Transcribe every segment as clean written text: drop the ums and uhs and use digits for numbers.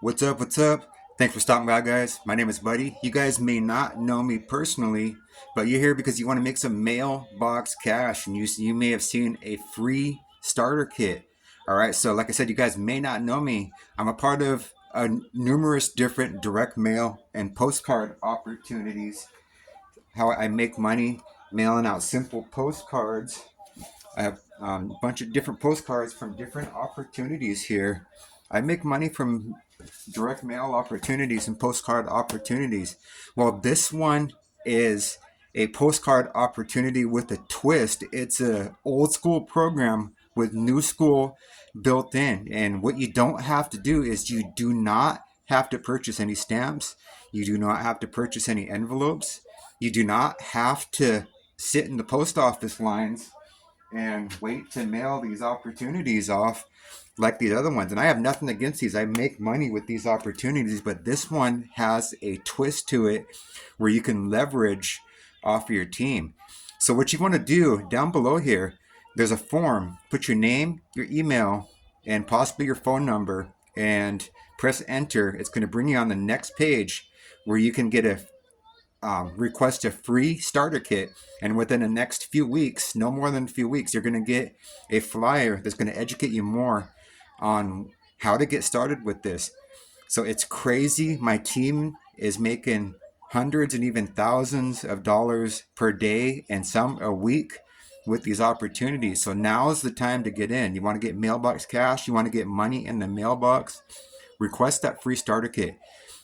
What's up? What's up? Thanks for stopping by, guys. My name is Buddy. You guys may not know me personally, but you're here because you want to make some mailbox cash, and you may have seen a free starter kit. All right. So, like I said, you guys may not know me. I'm a part of numerous different direct mail and postcard opportunities. How I make money mailing out simple postcards. I have a bunch of different postcards from different opportunities here. I make money from direct mail opportunities and postcard opportunities. Well, this one is a postcard opportunity with a twist. It's a old school program with new school built in. And what you don't have to do is you do not have to purchase any stamps. You do not have to purchase any envelopes. You do not have to sit in the post office lines and wait to mail these opportunities off like these other ones. And I have nothing against these. I make money with these opportunities, but this one has a twist to it where you can leverage off of your team. So what you want to do down below here, there's a form. Put your name, your email, and possibly your phone number, and press enter. It's going to bring you on the next page where you can get a request a free starter kit, and within the next few weeks, no more than a few weeks, you're going to get a flyer that's going to educate you more on how to get started with this. So it's crazy. My team is making hundreds and even thousands of dollars per day and some a week with these opportunities. So now is the time to get in. You want to get mailbox cash, you want to get money in the mailbox, request that free starter kit.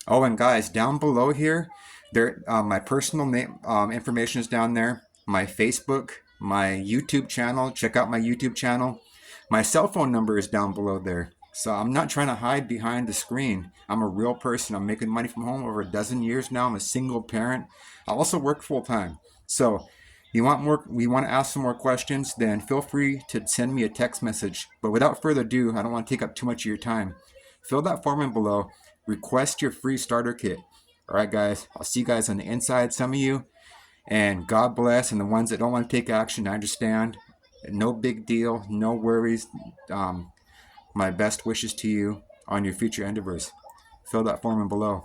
Oh, and guys, down below here, there my personal name information is down there. My Facebook, my YouTube channel. Check out my YouTube channel. My cell phone number is down below there. So I'm not trying to hide behind the screen. I'm a real person. I'm making money from home over a dozen years now. I'm a single parent. I also work full time. So you want more? We want to ask some more questions? Then feel free to send me a text message. But without further ado, I don't want to take up too much of your time. Fill that form in below. Request your free starter kit. All right, guys. I'll see you guys on the inside. Some of you, and God bless. And the ones that don't want to take action, I understand. No big deal. No worries. My best wishes to you on your future endeavors. Fill that form in below.